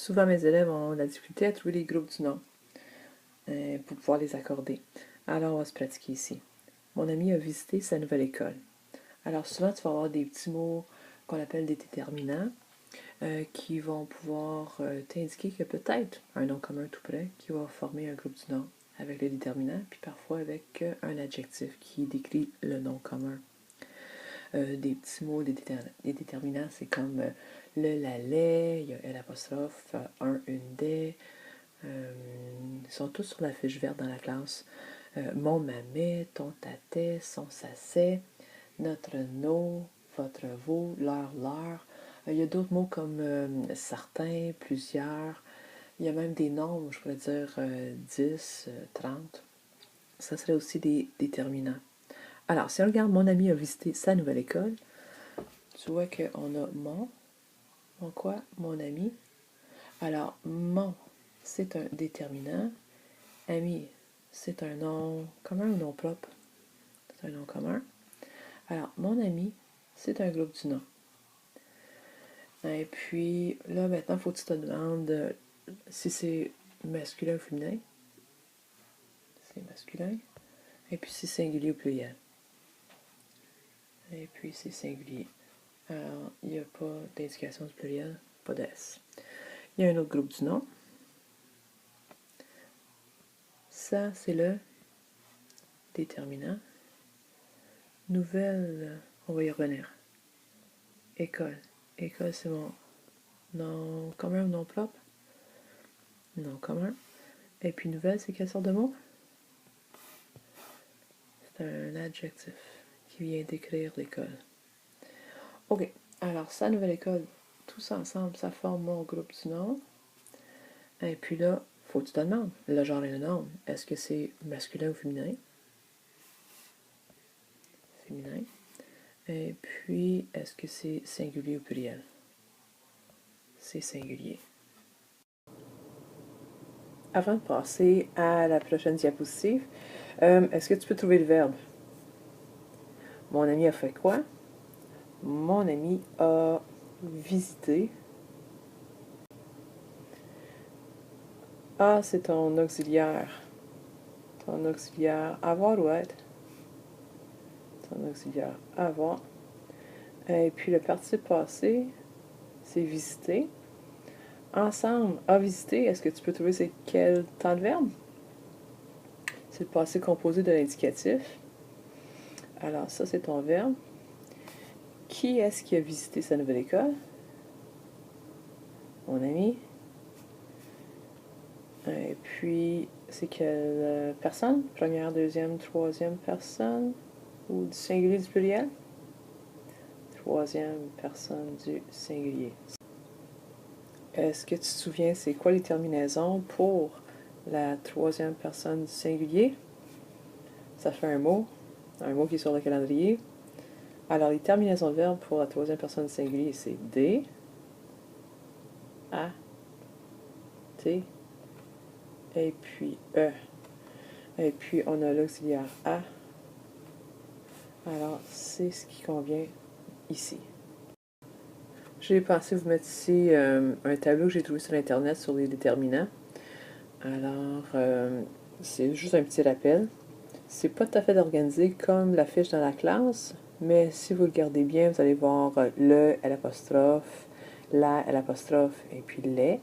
Souvent, mes élèves ont de la difficulté à trouver les groupes du nom pour pouvoir les accorder. Alors, on va se pratiquer ici. Mon ami a visité sa nouvelle école. Alors, souvent, tu vas avoir des petits mots qu'on appelle des déterminants qui vont pouvoir t'indiquer que peut-être un nom commun tout près qui va former un groupe du nom avec le déterminant, puis parfois avec un adjectif qui décrit le nom commun. Des petits mots, des déterminants, c'est comme le, la, les, il y a L apostrophe, un, une, des. Ils sont tous sur la fiche verte dans la classe. Mon, ma, mes, ton, ta, tes, son, sa, c'est, notre, nos, votre, vos, leur. Il y a d'autres mots comme certains, plusieurs. Il y a même des nombres, je pourrais dire 10, 30. Ça serait aussi des déterminants. Alors, si on regarde, mon ami a visité sa nouvelle école, tu vois qu'on a mon quoi? Mon ami. Alors, mon, c'est un déterminant. Ami, c'est un nom commun ou nom propre? C'est un nom commun. Alors, mon ami, c'est un groupe du nom. Et puis, là, maintenant, il faut que tu te demandes si c'est masculin ou féminin. C'est masculin. Et puis, c'est singulier ou pluriel. Et puis, c'est singulier. Alors, il n'y a pas d'indication du pluriel, pas de S. Il y a un autre groupe du nom. Ça, c'est le déterminant. Nouvelle, on va y revenir. École. École, c'est mon nom commun ou nom propre? Nom commun. Et puis nouvelle, c'est quelle sorte de mot? C'est un adjectif qui vient décrire l'école. Ok, alors sa nouvelle école, tous ensemble, ça forme mon groupe du nom. Et puis là, faut que tu te demandes, le genre et le nom, est-ce que c'est masculin ou féminin? Féminin. Et puis, est-ce que c'est singulier ou pluriel? C'est singulier. Avant de passer à la prochaine diapositive, est-ce que tu peux trouver le verbe? Mon ami a fait quoi? Mon ami a visité. Ah, c'est ton auxiliaire. Ton auxiliaire avoir ou être? Ton auxiliaire avoir. Et puis le participe passé, c'est visiter. Ensemble, a visité, est-ce que tu peux trouver c'est quel temps de verbe? C'est le passé composé de l'indicatif. Alors ça, c'est ton verbe. Qui est-ce qui a visité sa nouvelle école? Mon ami. Et puis, c'est quelle personne? Première, deuxième, troisième personne? Ou du singulier du pluriel? Troisième personne du singulier. Est-ce que tu te souviens, c'est quoi les terminaisons pour la troisième personne du singulier? Ça fait un mot qui est sur le calendrier. Alors, les terminaisons de verbes pour la troisième personne du singulier, c'est D, A, T, et puis E. Et puis, on a l'auxiliaire A. Alors, c'est ce qui convient ici. J'ai pensé vous mettre ici un tableau que j'ai trouvé sur Internet sur les déterminants. Alors, c'est juste un petit rappel. C'est pas tout à fait organisé comme la fiche dans la classe, mais si vous regardez bien, vous allez voir le, l'apostrophe, la, l'apostrophe, et puis les.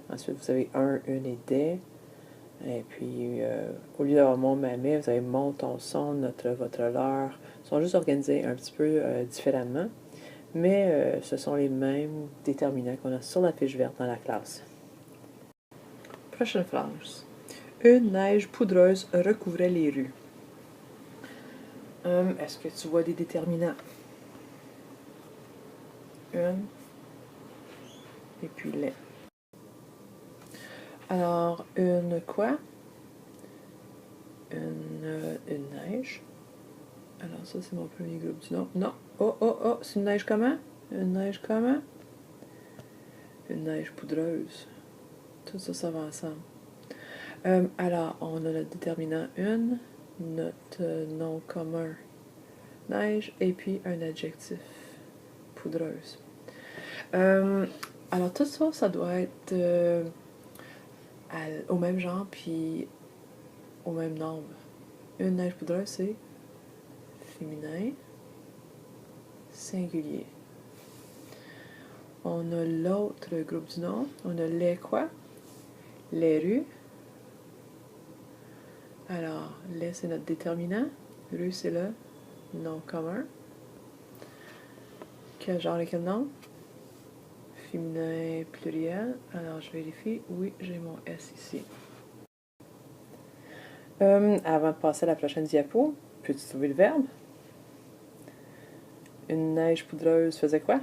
Ensuite, vous avez un, une et des. Et puis, au lieu d'avoir mon, ma, mes, vous avez mon, ton, son, notre, votre, leur. Ils sont juste organisés un petit peu différemment, mais ce sont les mêmes déterminants qu'on a sur la fiche verte dans la classe. Prochaine phrase. Une neige poudreuse recouvrait les rues. Est-ce que tu vois des déterminants? Une, et puis les. Alors, une quoi? Une neige. Alors, ça, c'est mon premier groupe du nom. Non. Oh, c'est une neige comment? Une neige comment? Une neige poudreuse. Tout ça, ça va ensemble. Alors, on a le déterminant une, notre nom commun, neige, et puis un adjectif, poudreuse. Alors tout ça, ça doit être au même genre, puis au même nombre. Une neige poudreuse, c'est féminin, singulier. On a l'autre groupe du nom. On a les quoi? Les rues. Alors, les, c'est notre déterminant. Rue, c'est le nom commun. Quel genre et quel nom? Féminin pluriel. Alors, je vérifie. Oui, j'ai mon S ici. Avant de passer à la prochaine diapo, peux-tu trouver le verbe? Une neige poudreuse faisait quoi?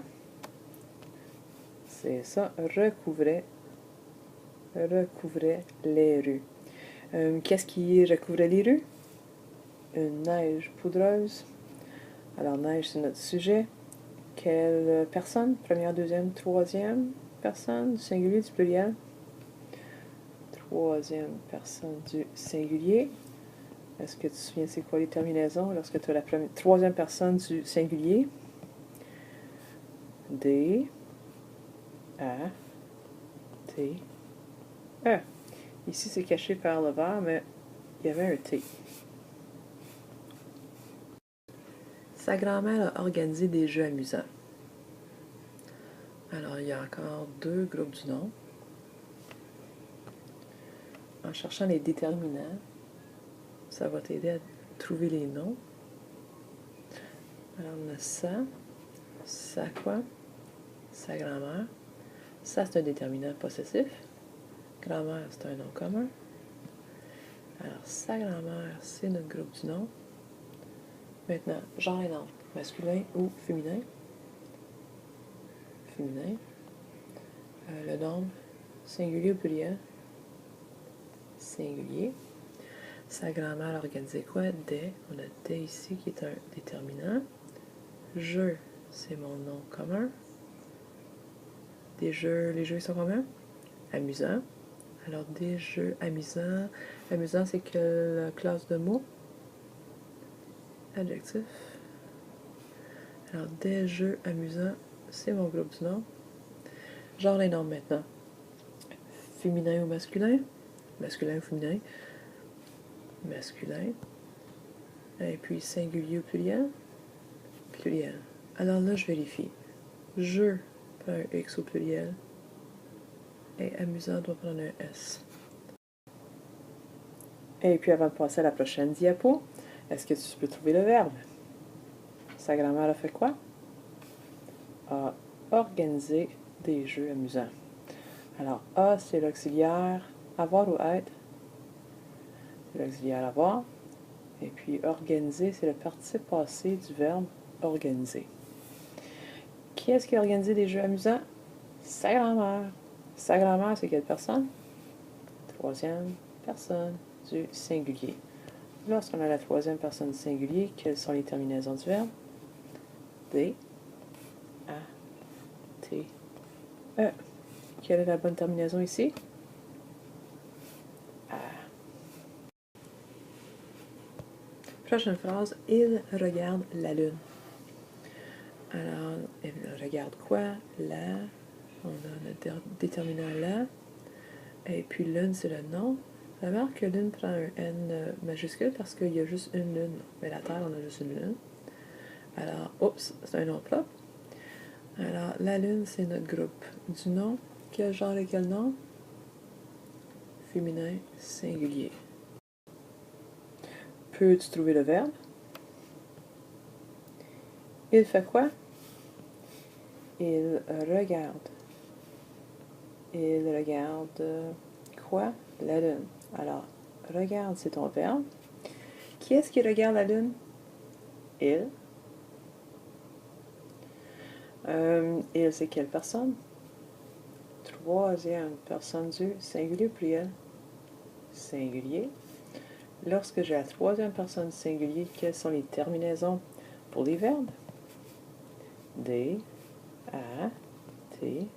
C'est ça, recouvrait les rues. Qu'est-ce qui recouvrait les rues? Une neige poudreuse. Alors, neige, c'est notre sujet. Quelle personne? Première, deuxième, troisième personne du singulier, du pluriel? Troisième personne du singulier. Est-ce que tu te souviens c'est quoi les terminaisons lorsque tu as la troisième personne du singulier? D, A, T, E. Ici, c'est caché par le verbe, mais il y avait un T. Sa grand-mère a organisé des jeux amusants. Alors, il y a encore deux groupes du nom. En cherchant les déterminants, ça va t'aider à trouver les noms. Alors, on a ça quoi? Sa grand-mère. Ça, c'est un déterminant possessif. Grand-mère, c'est un nom commun. Alors, sa grand-mère, c'est notre groupe du nom. Maintenant, genre et nom, masculin ou féminin. Féminin. Le nombre, singulier ou pluriel? Singulier. Sa grand-mère organisait quoi? Des. On a des ici qui est un déterminant. Jeu, c'est mon nom commun. Des jeux, les jeux sont communs? Amusant. Alors, des jeux amusants. Amusant, c'est quelle classe de mots? Adjectif. Alors, des jeux amusants, c'est mon groupe du nom. Genre les noms maintenant. Féminin ou masculin? Masculin ou féminin? Masculin. Et puis singulier ou pluriel? Pluriel. Alors là, je vérifie. Jeu prend un X au pluriel. Et amusant doit prendre un S. Et puis avant de passer à la prochaine diapo, est-ce que tu peux trouver le verbe? Sa grand-mère a fait quoi? A organisé des jeux amusants. Alors, A, c'est l'auxiliaire avoir ou être. C'est l'auxiliaire avoir. Et puis, organiser, c'est le participe passé du verbe organiser. Qui est-ce qui a organisé des jeux amusants? Sa grand-mère. Sa grand-mère, c'est quelle personne? Troisième personne du singulier. Lorsqu'on a la troisième personne du singulier, quelles sont les terminaisons du verbe? D, A, T, E. Quelle est la bonne terminaison ici? A. Prochaine phrase, il regarde la lune. Alors, il regarde quoi? La. On a le déterminant là. Et puis lune, c'est le nom. Remarque que lune prend un N majuscule parce qu'il y a juste une lune. Mais la Terre, on a juste une lune. Alors, oups, c'est un nom propre. Alors, la lune, c'est notre groupe du nom. Quel genre et quel nom? Féminin, singulier. Peux-tu trouver le verbe? Il fait quoi? Il regarde. Il regarde quoi? La lune. Alors, regarde, c'est ton verbe. Qui est-ce qui regarde la lune? Il. Il, c'est quelle personne? Troisième personne du singulier pluriel. Singulier. Lorsque j'ai la troisième personne du singulier, quelles sont les terminaisons pour les verbes? D, A, T,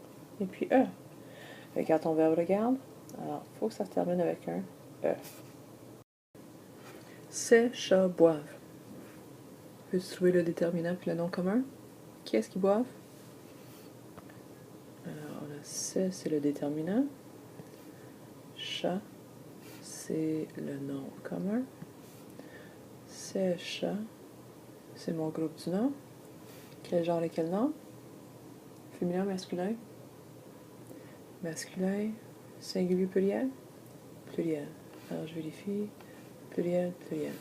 et puis E. Regarde ton verbe regarde. Alors, il faut que ça se termine avec un E. Ces chats boivent. Peux-tu trouver le déterminant puis le nom commun? Qui est-ce qui boivent? Alors, on a ce, c'est le déterminant. Chat, c'est le nom commun. C'est chat, c'est mon groupe du nom. Quel genre et quel nom? Féminin, masculin? Masculin, singulier, pluriel? Pluriel. Alors, je vérifie. Pluriel, pluriel.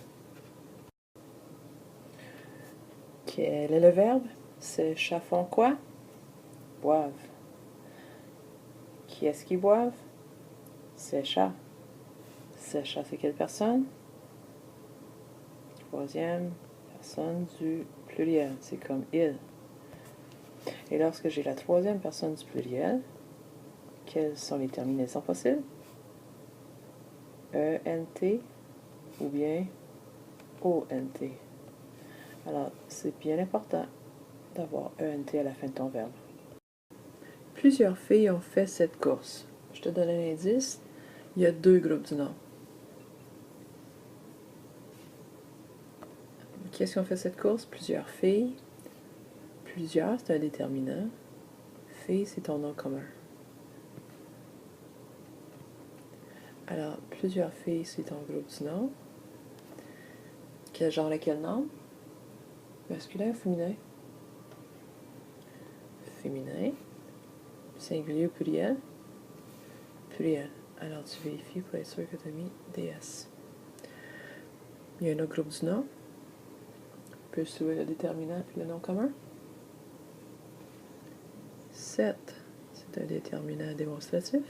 Quel est le verbe? Ces chats font quoi? Boivent. Qui est-ce qui boivent? Ces chats. Ces chats, c'est quelle personne? Troisième personne du pluriel. C'est comme il. Et lorsque j'ai la troisième personne du pluriel, quelles sont les terminaisons possibles? E-N-T ou bien O-N-T. Alors, c'est bien important d'avoir E-N-T à la fin de ton verbe. Plusieurs filles ont fait cette course. Je te donne un indice. Il y a deux groupes du nom. Qui est-ce qui ont fait cette course? Plusieurs filles. Plusieurs, c'est un déterminant. Fille, c'est ton nom commun. Alors, plusieurs filles, c'est ton groupe du nom. Quel genre et quel nom? Masculin ou féminin? Féminin. Singulier ou pluriel? Pluriel. Alors, tu vérifies pour être sûr que tu as mis DS. Il y a un autre groupe du nom. Peux-tu trouver le déterminant puis le nom commun? 7, c'est un déterminant démonstratif.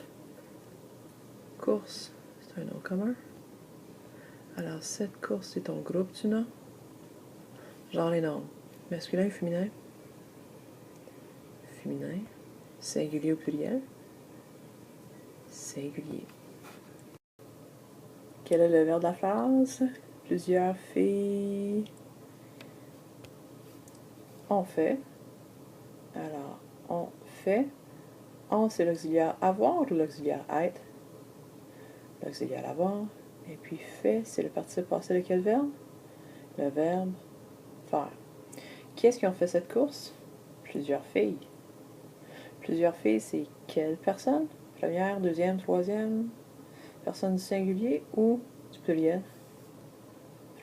Course, c'est un nom commun. Alors, 7 courses, c'est ton groupe du nom. Genre les noms. Masculin ou féminin? Féminin. Singulier ou pluriel? Singulier. Quel est le verbe de la phrase? Plusieurs filles ont fait. Alors, on fait. On, c'est l'auxiliaire avoir ou l'auxiliaire être? L'auxiliaire avoir. Et puis fait, c'est le participe passé de quel verbe? Le verbe faire. Qui est-ce qui ont fait cette course? Plusieurs filles. Plusieurs filles, c'est quelle personne? Première, deuxième, troisième? Personne du singulier ou du pluriel?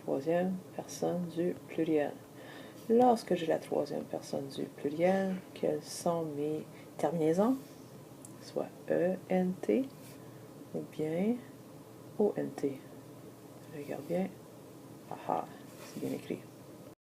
Troisième personne du pluriel. Lorsque j'ai la troisième personne du pluriel, quelles sont mes terminaisons? Soit E-N-T ou bien O-N-T. Regarde bien. Ah, c'est bien écrit.